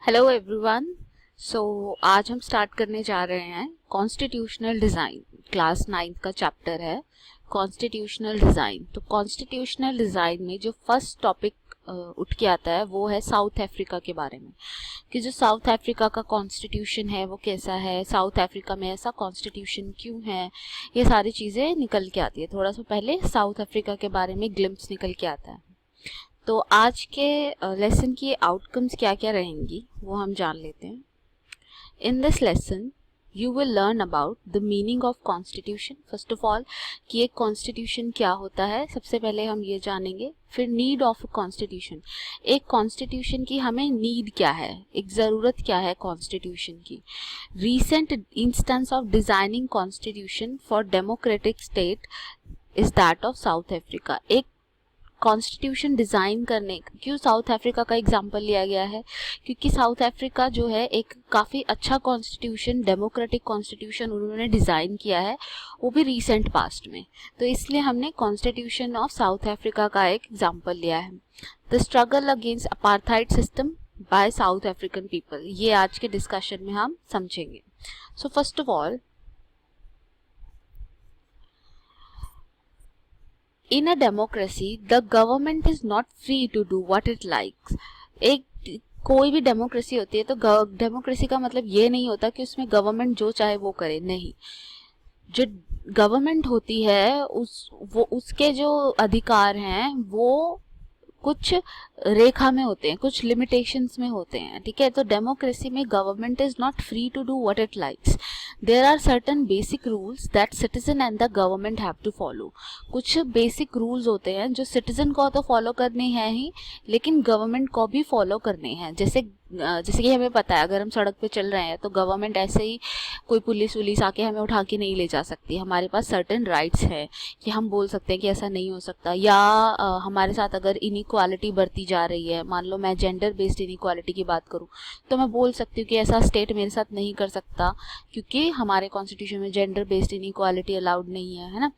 Hello everyone. सो आज हम start करने जा रहे हैं कॉन्स्टिट्यूशनल डिज़ाइन। क्लास 9th का चैप्टर है कॉन्स्टिट्यूशनल डिज़ाइन। तो कॉन्स्टिट्यूशनल डिज़ाइन में जो फर्स्ट टॉपिक उठ के आता है वो है साउथ अफ्रीका के बारे में, कि जो साउथ अफ्रीका का कॉन्स्टिट्यूशन है वो कैसा है, साउथ अफ्रीका में ऐसा कॉन्स्टिट्यूशन क्यों है, ये सारी चीज़ें निकल के आती है। थोड़ा सा पहले साउथ अफ्रीका के बारे में ग्लिम्प्स निकल के आता है। तो आज के लेसन की आउटकम्स क्या क्या रहेंगी वो हम जान लेते हैं। In this lesson you will learn about the meaning of constitution. First of all कि एक कॉन्स्टिट्यूशन क्या होता है, सबसे पहले हम ये जानेंगे। फिर नीड ऑफ अ कॉन्स्टिट्यूशन, एक कॉन्स्टिट्यूशन की हमें नीड क्या है, एक ज़रूरत क्या है कॉन्स्टिट्यूशन की। Recent instance of designing constitution for democratic state is that of South Africa. एक कॉन्स्टिट्यूशन डिज़ाइन करने, क्यों साउथ अफ्रीका का एग्जांपल लिया गया है, क्योंकि साउथ अफ्रीका जो है एक काफ़ी अच्छा कॉन्स्टिट्यूशन, डेमोक्रेटिक कॉन्स्टिट्यूशन उन्होंने डिज़ाइन किया है, वो भी रीसेंट पास्ट में। तो इसलिए हमने कॉन्स्टिट्यूशन ऑफ साउथ अफ्रीका का एक एग्जांपल लिया है। The struggle against apartheid system by south African people, ये आज के डिस्कशन में हम समझेंगे। So first of all, in a democracy the government is not free to do what it likes। एक कोई भी डेमोक्रेसी होती है तो डेमोक्रेसी का मतलब ये नहीं होता कि उसमें गवर्नमेंट जो चाहे वो करे, नहीं। जो गवर्नमेंट होती है उसके जो अधिकार हैं वो कुछ रेखा में होते हैं, कुछ लिमिटेशंस में होते हैं, ठीक है। तो डेमोक्रेसी में government is not free to do what it likes. There are certain basic rules that citizen and the government have to follow. कुछ बेसिक रूल्स होते हैं जो सिटीजन को तो फॉलो करने हैं ही, लेकिन गवर्नमेंट को भी फॉलो करने हैं। जैसे कि हमें पता है, अगर हम सड़क पे चल रहे हैं तो गवर्नमेंट ऐसे ही कोई पुलिस आके हमें उठा के नहीं ले जा सकती। हमारे पास सर्टेन राइट्स हैं कि हम बोल सकते हैं कि ऐसा नहीं हो सकता, या हमारे साथ अगर इनइक्वालिटी बढ़ती जा रही है, मान लो मैं जेंडर बेस्ड इनइक्वालिटी की बात करूं, तो मैं बोल सकती हूँ कि ऐसा स्टेट मेरे साथ नहीं कर सकता क्योंकि हमारे कॉन्स्टिट्यूशन में जेंडर बेस्ड इनइक्वालिटी अलाउड नहीं है ना।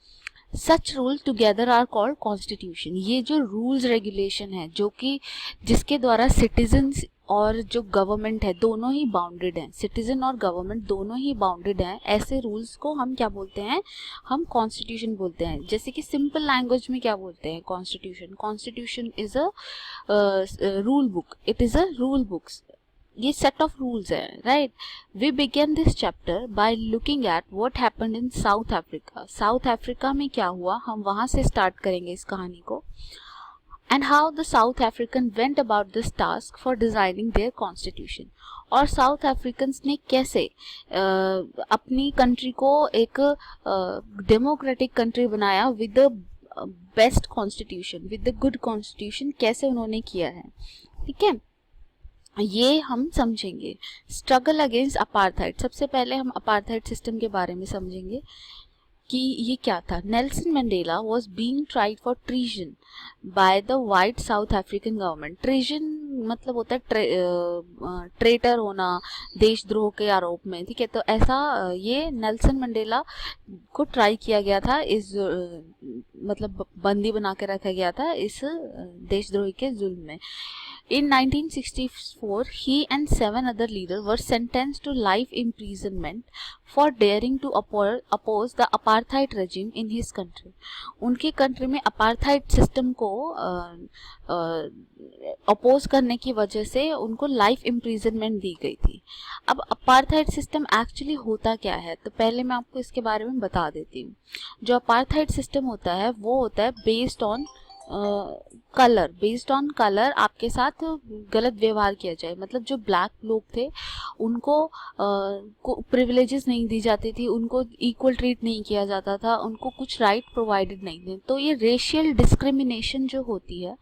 Such rules together are called constitution. ये जो रूल्स रेगुलेशन है जो कि जिसके द्वारा सिटीजन्स और जो गवर्नमेंट है दोनों ही बाउंडेड हैं, सिटीजन और गवर्नमेंट दोनों ही बाउंडेड हैं, ऐसे रूल्स को हम क्या बोलते हैं, हम कॉन्स्टिट्यूशन बोलते हैं। जैसे कि सिंपल लैंग्वेज में क्या बोलते हैं, constitution is a rule book, it is a rule books, ये सेट ऑफ रूल्स है, right. We begin this chapter by looking at what happened in South Africa. South Africa में क्या हुआ, हम वहां से स्टार्ट करेंगे इस कहानी को। And how the South African went about this task for designing their constitution. और साउथ अफ्रीकन्स ने कैसे अपनी कंट्री को एक डेमोक्रेटिक कंट्री बनाया with the best constitution, with the good constitution, कैसे उन्होंने किया है, ठीक है, ये हम समझेंगे। स्ट्रगल अगेंस्ट अपार्थाइड, सबसे पहले हम अपार्थाइड सिस्टम के बारे में समझेंगे कि ये क्या था। Nelson Mandela was being tried for treason by the white south African government. Treason मतलब होता है ट्रेटर होना, देशद्रोह के आरोप में, ठीक है। तो ऐसा ये नेल्सन मंडेला को ट्राई किया गया था, इस मतलब बंदी बना के रखा गया था इस देशद्रोही के जुल्म में। In 1964, he and 7 other leaders were sentenced to life imprisonment for daring to oppose the apartheid regime in his country. उनकी कंट्री में अपार्थाइड सिस्टम को अपोज करने की वजह से उनको लाइफ इम्प्रिजनमेंट दी गई थी। अब अपार्थाइड सिस्टम एक्चुअली होता क्या है, तो पहले मैं आपको इसके बारे में बता देती हूँ। जो अपार्थाइड सिस्टम होता है वो होता है based on colour, based on colour आपके साथ गलत व्यवहार किया जाए। मतलब जो ब्लैक लोग थे उनको प्रिविलेजेस नहीं दी जाती थी, उनको इक्वल ट्रीट नहीं किया जाता था, उनको कुछ राइट प्रोवाइडेड नहीं थे। तो ये रेशियल डिस्क्रिमिनेशन जो होती है,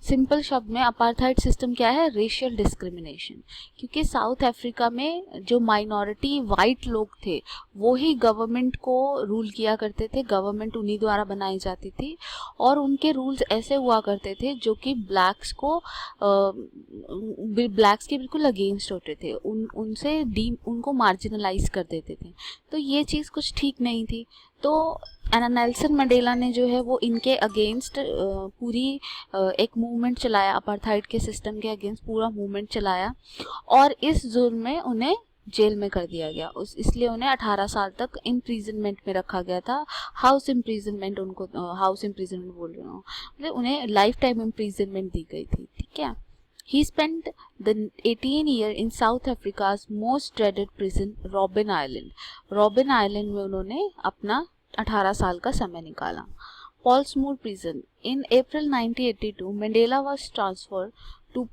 सिंपल शब्द में अपार्थाइड सिस्टम क्या है, रेशियल डिस्क्रिमिनेशन। क्योंकि साउथ अफ्रीका में जो माइनॉरिटी वाइट लोग थे वो ही गवर्नमेंट को रूल किया करते थे, गवर्नमेंट उन्हीं द्वारा बनाई जाती थी, और उनके रूल्स ऐसे हुआ करते थे जो कि ब्लैक्स के बिल्कुल अगेंस्ट होते थे। उनसे उनको मार्जिनलाइज कर देते थे। तो ये चीज़ कुछ ठीक नहीं थी। तो नेल्सन मंडेला ने जो है वो इनके अगेंस्ट पूरी एक मूवमेंट चलाया, अपार्थाइड के सिस्टम के अगेंस्ट पूरा मूवमेंट चलाया, और इस जुर्म में उन्हें जेल में कर दिया गया। इसलिए उन्हें 18 साल तक इम्प्रीजनमेंट में रखा गया था। हाउस इम्प्रीजनमेंट, उनको हाउस इम्प्रीजनमेंट बोल रही हूँ, मतलब उन्हें लाइफ टाइम इम्प्रीजनमेंट दी गई थी। ठीक है। He spent the 18 year in South Africa's most dreaded prison, Robben Island. Robben Island में उन्होंने अपना 18 साल का समय निकाला। Pollsmoor prison. In April 1982, Mandela was transferred to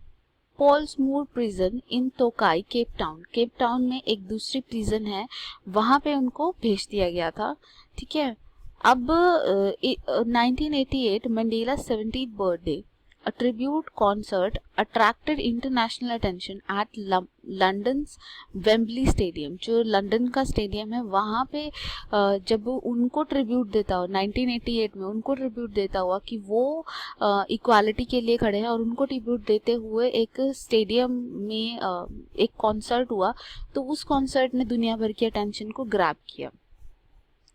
Pollsmoor prison in Tokai, Cape Town. Cape Town में एक दूसरी प्रिजन है, वहाँ पे उनको भेज दिया गया था। ठीक है। अब 1988 Mandela 70th birthday, a tribute concert attracted international attention at London's Wembley Stadium। जो लंदन का स्टेडियम है वहाँ पे जब उनको ट्रिब्यूट देता हुआ 1988 में उनको ट्रिब्यूट देता हुआ कि वो इक्वालिटी के लिए खड़े हैं, और उनको ट्रिब्यूट देते हुए एक स्टेडियम में एक कॉन्सर्ट हुआ, तो उस कॉन्सर्ट ने दुनिया भर की अटेंशन को ग्रैब किया।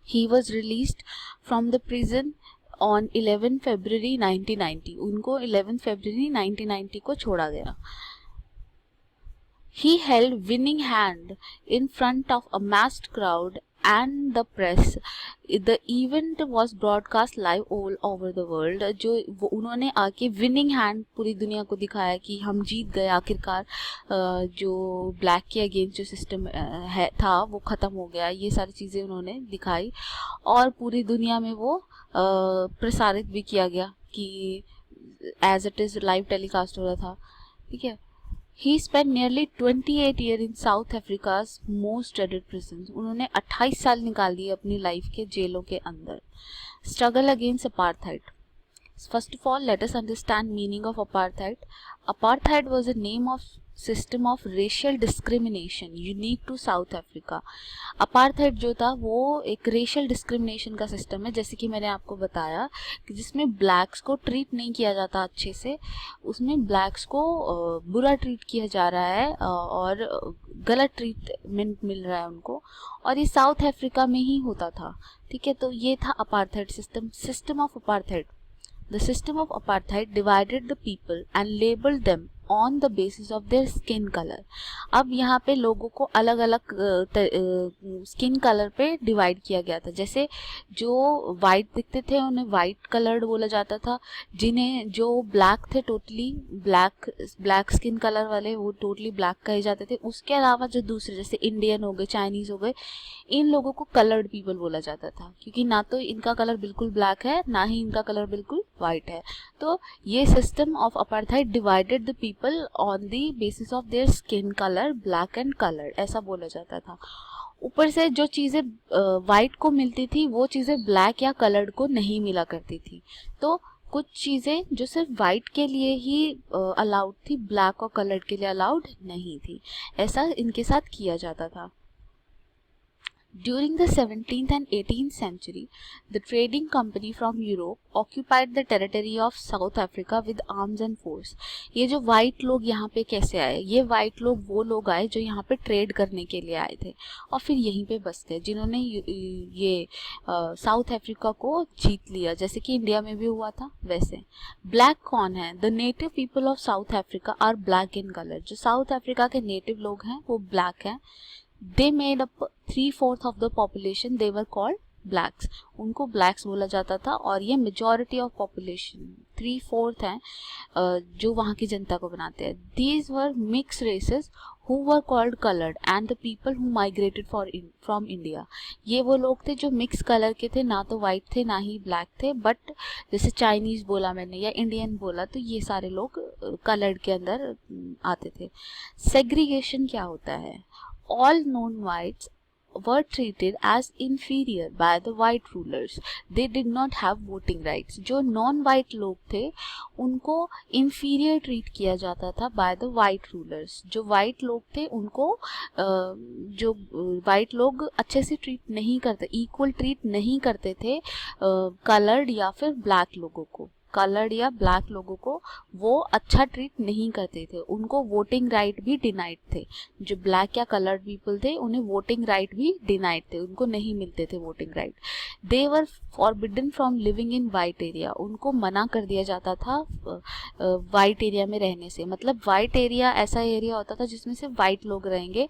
He was released from the prison on 11 फरवरी 1990। उनको 11 फरवरी 1990 को छोड़ा गया। He held winning hand in front of a massed crowd and the press. The event was broadcast live all over the world। जो उन्होंने आके winning hand पूरी दुनिया को दिखाया कि हम जीत गए आखिरकार, जो ब्लैक के अगेंस्ट जो सिस्टम है था वो ख़त्म हो गया। ये सारी चीज़ें उन्होंने दिखाई और पूरी दुनिया में वो प्रसारित भी किया गया कि as it is live telecast हो रहा था। ठीक है। He spent nearly 28 years in South Africa's most dreaded prisons। उन्होंने 28 साल निकाल दिए अपनी लाइफ के जेलों के अंदर। Struggle against apartheid। First of all, let us understand meaning of apartheid. Apartheid was a name of system of racial discrimination unique to South Africa। Apartheid जो था वो एक रेशियल डिस्क्रिमिनेशन का सिस्टम है, जैसे कि मैंने आपको बताया कि जिसमें ब्लैक्स को ट्रीट नहीं किया जाता अच्छे से, उसमें ब्लैक्स को बुरा ट्रीट किया जा रहा है और गलत ट्रीटमेंट मिल रहा है उनको, और ये साउथ अफ्रीका में ही होता था। ठीक है। तो ये था apartheid system. System of apartheid. The system of apartheid divided the people and labeled them on the basis of their skin color। अब यहाँ पे लोगों को अलग अलग स्किन कलर पे डिवाइड किया गया था। जैसे जो वाइट दिखते थे उन्हें वाइट कलर्ड बोला जाता था, जिन्हें जो ब्लैक थे टोटली ब्लैक स्किन कलर वाले वो टोटली ब्लैक कहे जाते थे। उसके अलावा जो दूसरे जैसे इंडियन हो गए, चाइनीज़ हो गए, इन लोगों को कलर्ड पीपल बोला जाता था, क्योंकि ना तो इनका कलर बिल्कुल ब्लैक है ना ही इनका कलर बिल्कुल वाइट है। तो ये system of apartheid divided the people on the basis of their skin colour, black and colour, ऐसा बोला जाता था। ऊपर से जो चीज़ें वाइट को मिलती थी वो चीज़ें ब्लैक या कलर्ड को नहीं मिला करती थी। तो कुछ चीज़ें जो सिर्फ वाइट के लिए ही अलाउड थी, ब्लैक और कलर्ड के लिए अलाउड नहीं थी। ऐसा इनके साथ किया जाता था। During the 17th and 18th century, the trading company from Europe occupied the territory of South Africa with arms and force। ये जो वाइट लोग यहाँ पे कैसे आए? ये वाइट लोग वो लोग आए जो यहाँ पे ट्रेड करने के लिए आए थे और फिर यहीं पे बस गए, जिन्होंने ये साउथ अफ्रीका को जीत लिया, जैसे कि इंडिया में भी हुआ था वैसे। ब्लैक कौन है? The native people of South Africa are black in colour. जो साउथ अफ्रीका के नेटिव लोग हैं वो ब्लैक हैं। They made up 3/4 of the population। They were called blacks। उनको blacks बोला जाता था और ये majority of population 3/4 हैं जो वहाँ की जनता को बनाते हैं। These were mixed races who were called colored and the people who migrated from India। ये वो लोग थे जो मिक्स कलर के थे, ना तो वाइट थे ना ही ब्लैक थे, बट जैसे चाइनीज़ बोला मैंने या इंडियन बोला तो ये सारे लोग कलर्ड के अंदर आते थे। सेग्रीगेशन क्या होता है? All non-whites were treated as inferior by the white rulers। They did not have voting rights। जो non-white लोग थे उनको inferior treat किया जाता था by the white rulers। जो white लोग थे उनको जो white लोग अच्छे से treat नहीं करते, equal treat नहीं करते थे colored या फिर black लोगों को। कलर्ड या ब्लैक लोगों को वो अच्छा ट्रीट नहीं करते थे, उनको वोटिंग राइट भी डिनाइड थे। जो ब्लैक या कलर्ड पीपल थे उन्हें वोटिंग राइट भी डिनाइड थे, उनको नहीं मिलते थे voting right. They were forbidden from living in white area, उनको मना कर दिया जाता था वाइट एरिया में रहने से। मतलब वाइट एरिया ऐसा एरिया होता था जिसमें सिर्फ वाइट लोग रहेंगे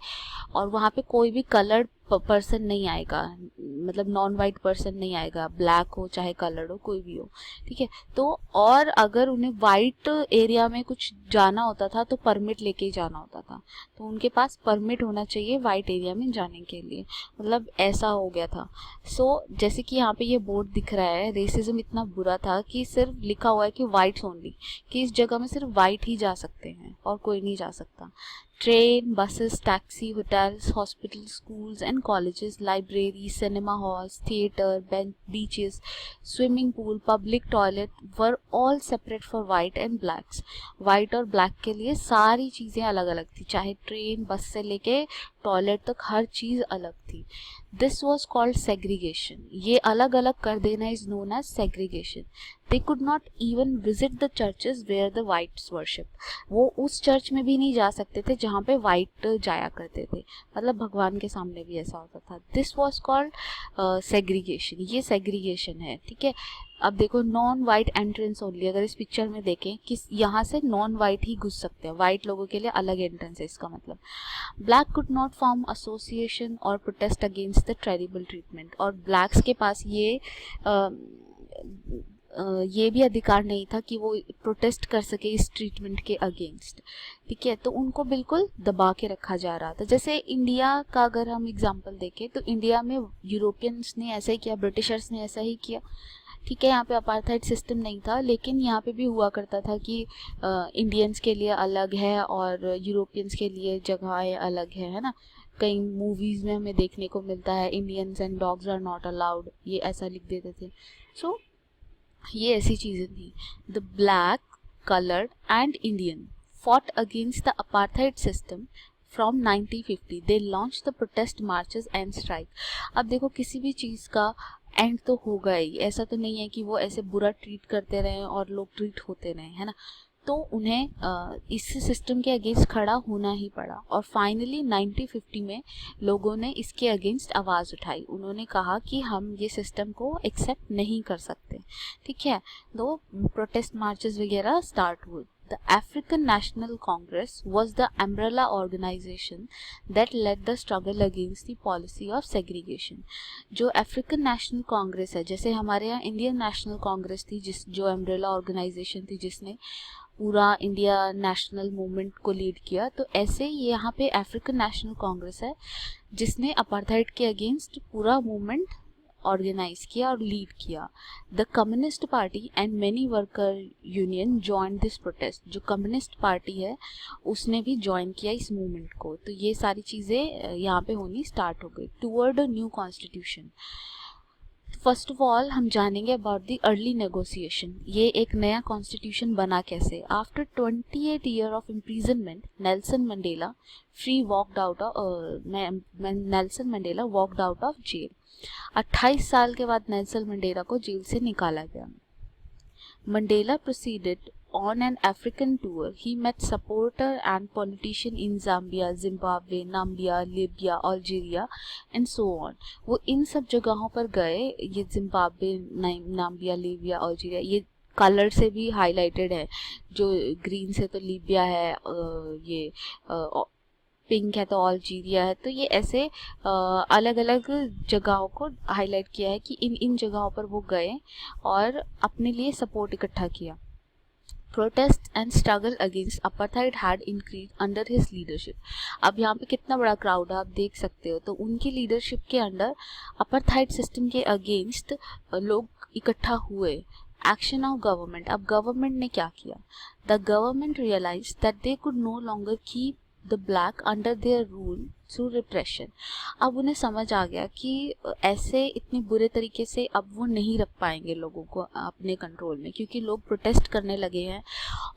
और वहाँ पे कोई भी कलर्ड पर्सन नहीं आएगा, मतलब नॉन वाइट पर्सन नहीं आएगा, ब्लैक हो चाहे कलर्ड हो कोई भी हो, ठीक है। तो और अगर उन्हें वाइट एरिया में कुछ जाना होता था तो परमिट लेके ही जाना होता था, तो उनके पास परमिट होना चाहिए वाइट एरिया में जाने के लिए, मतलब ऐसा हो गया था। सो जैसे कि यहाँ पे ये बोर्ड दिख रहा है, रेसिज्म इतना बुरा था कि सिर्फ लिखा हुआ है कि वाइट्स ओनली, कि इस जगह में सिर्फ वाइट ही जा सकते हैं और कोई नहीं जा सकता। Train, buses, taxi, hotels, hospitals, schools and colleges, libraries, cinema halls, theatre, beaches, swimming pool, public toilet were all separate for white and blacks. White और black के लिए सारी चीज़ें अलग अलग थी, चाहे ट्रेन बस से लेके टॉयलेट तक हर चीज़ अलग थी। This was called segregation. ये अलग अलग कर देना is known as segregation. They could not even visit the churches where the whites worship. वो उस चर्च में भी नहीं जा सकते थे जहाँ पे वाइट जाया करते थे, मतलब भगवान के सामने भी ऐसा होता था। दिस वॉज कॉल्ड सेग्रीगेशन, ये सेग्रीगेशन है, ठीक है। अब देखो नॉन वाइट एंट्रेंस ओनली, अगर इस पिक्चर में देखें कि यहाँ से नॉन वाइट ही घुस सकते हैं, वाइट लोगों के लिए अलग एंट्रेंस है इसका मतलब। Black could not form association और protest against the terrible treatment, और ब्लैक्स के पास ये भी अधिकार नहीं था कि वो प्रोटेस्ट कर सके इस ट्रीटमेंट के अगेंस्ट, ठीक है। तो उनको बिल्कुल दबा के रखा जा रहा था। जैसे इंडिया का अगर हम एग्जांपल देखें तो इंडिया में यूरोपियंस ने ऐसा ही किया, ब्रिटिशर्स ने ऐसा ही किया, ठीक है। यहाँ पे अपार्थाइड सिस्टम नहीं था, लेकिन यहाँ पे भी हुआ करता था कि इंडियंस के लिए अलग है और यूरोपियंस के लिए जगहें अलग है ना। कई मूवीज़ में हमें देखने को मिलता है Indians and dogs are not allowed, ये ऐसा लिख देते थे। सो ये ऐसी चीज़ें थी। The black, coloured and Indian fought against the apartheid system from 1950. They launched the protest marches and strike. अब देखो किसी भी चीज़ का एंड तो होगा ही, ऐसा तो नहीं है कि वो ऐसे बुरा ट्रीट करते रहें और लोग ट्रीट होते रहें, है ना। तो उन्हें इस सिस्टम के अगेंस्ट खड़ा होना ही पड़ा, और फाइनली 1950 में लोगों ने इसके अगेंस्ट आवाज़ उठाई। उन्होंने कहा कि हम ये सिस्टम को एक्सेप्ट नहीं कर सकते, ठीक है। तो प्रोटेस्ट मार्चेस वगैरह स्टार्ट हुए। The African National Congress was the umbrella organization that led the struggle against the policy of segregation. जो African National Congress है, जैसे हमारे यहाँ Indian National Congress थी जो umbrella organization थी जिसने पूरा इंडिया नेशनल मूवमेंट को लीड किया, तो ऐसे ही यहाँ पे अफ्रीकन नेशनल कांग्रेस है जिसने अपार्थाइड के अगेंस्ट पूरा मूवमेंट ऑर्गेनाइज किया और लीड किया। The communist party and many worker union join this protest, जो कम्युनिस्ट पार्टी है उसने भी ज्वाइन किया इस मूवमेंट को। तो ये सारी चीज़ें यहाँ पे होनी स्टार्ट हो गई। Toward a new constitution, first of all हम जानेंगे अबाउट द अर्ली नेगोशिएशन, ये एक नया कॉन्स्टिट्यूशन बना कैसे। After 28 year of imprisonment Nelson Mandela walked out of jail. 28 साल के बाद नेल्सन मंडेला को जेल से निकाला गया। Mandela proceeded on an African tour. He met supporter and politician in Zambia, Zimbabwe, Namibia, Libya, Algeria and so on. वो इन सब जगहों पर गए, ये जिम्बाब्वे, नाम्बिया, लीबिया, अल्जीरिया, ये कलर से भी हाईलाइटेड है, जो ग्रीन से तो लीबिया है, ये पिंक है तो अल्जीरिया है। तो ये ऐसे अलग अलग जगहों को हाईलाइट किया है कि इन जगहों पर वो गए और अपने लिए सपोर्ट इकट्ठा किया। Protest and struggle against apartheid had increase under his leadership. अब यहाँ पे कितना बड़ा क्राउड है आप देख सकते हो। तो उनकी लीडरशिप के अंडर अपार्थाइड सिस्टम के अगेंस्ट लोग इकट्ठा हुए। एक्शन ऑफ गवर्नमेंट, अब गवर्नमेंट ने क्या किया। The government realise that they could no longer keep the black under their rule, through repression. अब उन्हें समझ आ गया कि ऐसे इतने बुरे तरीके से अब वो नहीं रख पाएंगे लोगों को अपने कंट्रोल में, क्योंकि लोग प्रोटेस्ट करने लगे हैं।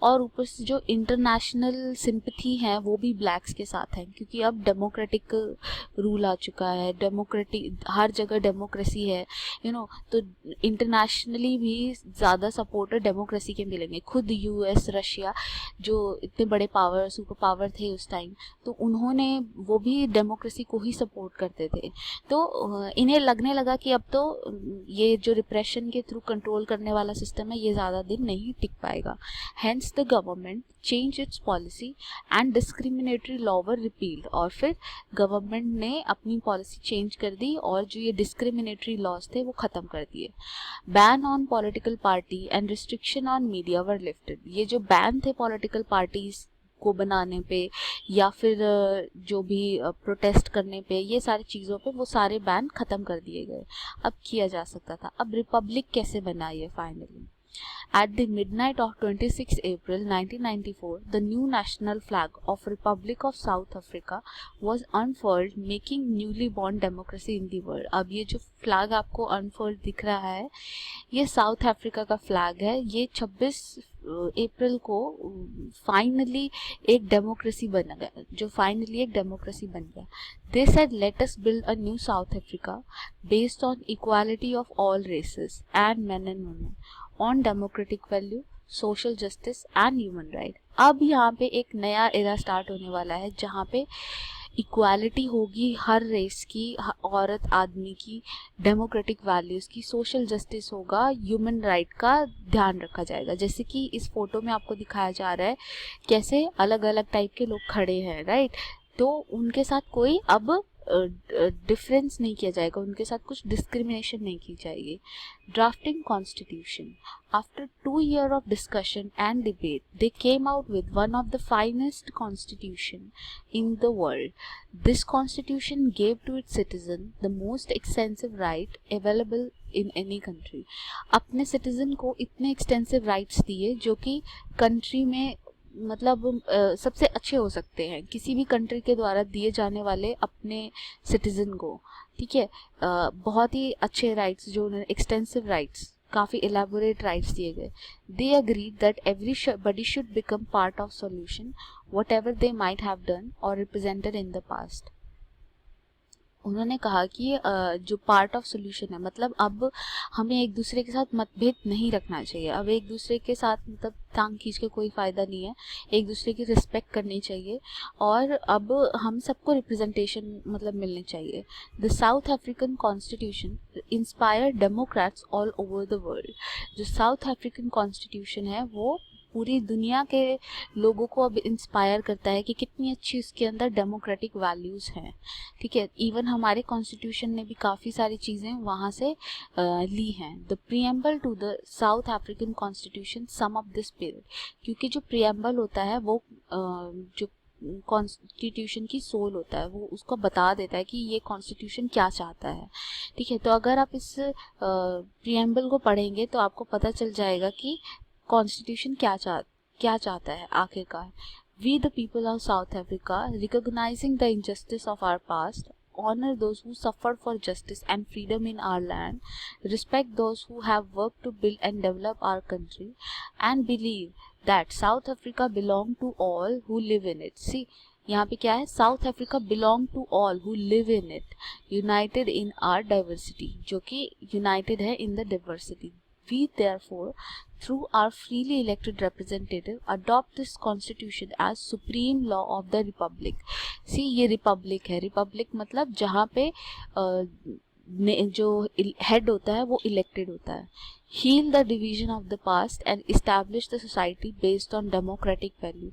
और ऊपर से जो इंटरनेशनल सिंपथी है वो भी ब्लैक्स के साथ है, क्योंकि अब डेमोक्रेटिक रूल आ चुका है, डेमोक्रेटिक हर जगह डेमोक्रेसी है, तो इंटरनेशनली भी ज़्यादा सपोर्टर डेमोक्रेसी के मिलेंगे। खुद यूएस, रशिया जो इतने बड़े सुपर पावर थे उस टाइम, तो उन्होंने वो भी डेमोक्रेसी को ही सपोर्ट करते थे। तो इन्हें लगने लगा कि अब तो ये जो रिप्रेशन के थ्रू कंट्रोल करने वाला सिस्टम है ये ज़्यादा दिन नहीं टिक पाएगा। Hence the government changed its policy and discriminatory law were repealed। और फिर गवर्नमेंट ने अपनी पॉलिसी चेंज कर दी और जो ये डिस्क्रिमिनेटरी लॉज थे वो ख़त्म कर दिए। Ban on political party and restriction on media were lifted. ये जो बैन थे पॉलिटिकल पार्टीज को बनाने पे या फिर जो भी प्रोटेस्ट करने पे, ये सारी चीज़ों पे वो सारे बैन ख़त्म कर दिए गए। अब किया जा सकता था। अब रिपब्लिक कैसे बना ये finally? At the midnight of 26 April 1994, the new national flag of Republic of South Africa was unfurled, making newly born democracy in the world। अब ये जो फ्लैग आपको अनफर्ल्ड दिख रहा है ये साउथ अफ्रीका का फ्लैग है। ये 26 अप्रैल को फाइनली एक डेमोक्रेसी बन गया, जो फाइनली एक डेमोक्रेसी बन गया। They said, let us build a new South Africa based on equality of all races and men and women, on democratic value, social justice and human right। अब यहाँ पे एक नया एरा स्टार्ट होने वाला है जहाँ पे इक्वालिटी होगी हर रेस की, औरत आदमी की, डेमोक्रेटिक वैल्यूज़ की, सोशल जस्टिस होगा, ह्यूमन राइट का ध्यान रखा जाएगा। जैसे कि इस फोटो में आपको दिखाया जा रहा है कैसे अलग अलग टाइप के लोग खड़े हैं, राइट। तो उनके साथ कोई अब डिफरेंस नहीं किया जाएगा, उनके साथ कुछ डिस्क्रिमिनेशन नहीं की जाएगी। Drafting constitution. After 2 years of discussion and debate, they came out with one of the finest constitution in the world। This constitution gave to its citizen the most extensive right available in any country। अपने citizen को इतने extensive rights दिए जो कि country में मतलब सबसे अच्छे हो सकते हैं किसी भी कंट्री के द्वारा दिए जाने वाले अपने सिटीजन को, ठीक है। बहुत ही अच्छे राइट्स, जो एक्सटेंसिव राइट्स, काफ़ी एलैबोरेट राइट्स दिए गए। They agree that everybody should become part of solution what ever they might have done और रिप्रेजेंटेड इन द पास्ट। उन्होंने कहा कि जो पार्ट ऑफ सोल्यूशन है, मतलब अब हमें एक दूसरे के साथ मतभेद नहीं रखना चाहिए। अब एक दूसरे के साथ मतलब टांग खींच के कोई फ़ायदा नहीं है, एक दूसरे की रिस्पेक्ट करनी चाहिए और अब हम सबको रिप्रेजेंटेशन मतलब मिलनी चाहिए। The South African constitution inspire Democrats all over the world. जो साउथ अफ्रीकन कॉन्स्टिट्यूशन है वो पूरी दुनिया के लोगों को अब इंस्पायर करता है कि कितनी अच्छी उसके अंदर डेमोक्रेटिक वैल्यूज़ हैं, ठीक है। इवन हमारे कॉन्स्टिट्यूशन ने भी काफ़ी सारी चीज़ें वहाँ से ली हैं। The preamble to the South African constitution sum of this period. क्योंकि जो प्रीएम्बल होता है वो जो कॉन्स्टिट्यूशन की सोल होता है वो उसको बता देता है कि ये कॉन्स्टिट्यूशन क्या चाहता है, ठीक है। तो अगर आप इस प्रीएम्बल को पढ़ेंगे तो आपको पता चल जाएगा कि कॉन्स्टिट्यूशन क्या चाहता है आखिरकार। We the people of South Africa, recognising the injustice of our past, honor those who suffered for justice and freedom in our land, respect those who have worked to build and develop our country, and believe that South Africa belong to all who live in it। See, यहाँ पे क्या है? South Africa belong to all who live in it, united in our diversity, जो कि united है in the diversity. We therefore, through our freely elected representative, adopt this constitution as supreme law of the republic। See, ये Republic है। Republic मतलब जहाँ पे जो head होता है वो इलेक्टेड होता है। Heal the division of the past and establish the society based on democratic values।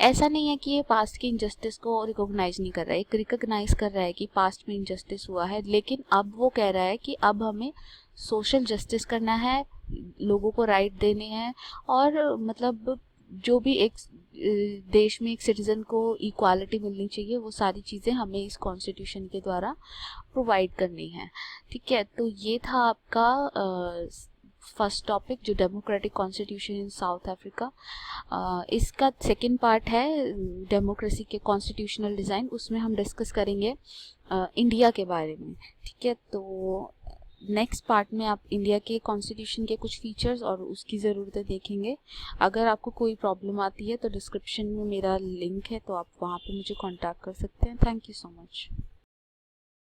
ऐसा नहीं है कि ये पास्ट की इनजस्टिस को रिकॉग्नाइज नहीं कर रहा है, एक रिकॉग्नाइज कर रहा है कि पास्ट में इनजस्टिस हुआ है, लेकिन अब वो कह रहा है कि अब हमें सोशल जस्टिस करना है, लोगों को राइट देने हैं और मतलब जो भी एक देश में एक सिटीज़न को इक्वालिटी मिलनी चाहिए वो सारी चीज़ें हमें इस कॉन्स्टिट्यूशन के द्वारा प्रोवाइड करनी है, ठीक है। तो ये था आपका फर्स्ट टॉपिक जो democratic constitution in South Africa. इसका सेकंड पार्ट है डेमोक्रेसी के कॉन्स्टिट्यूशनल डिज़ाइन, उसमें हम डिस्कस करेंगे इंडिया के बारे में। ठीक है, तो नेक्स्ट पार्ट में आप इंडिया के कॉन्स्टिट्यूशन के कुछ फीचर्स और उसकी ज़रूरतें देखेंगे। अगर आपको कोई प्रॉब्लम आती है तो डिस्क्रिप्शन में मेरा लिंक है, तो आप वहाँ पे मुझे कांटेक्ट कर सकते हैं। Thank you so much.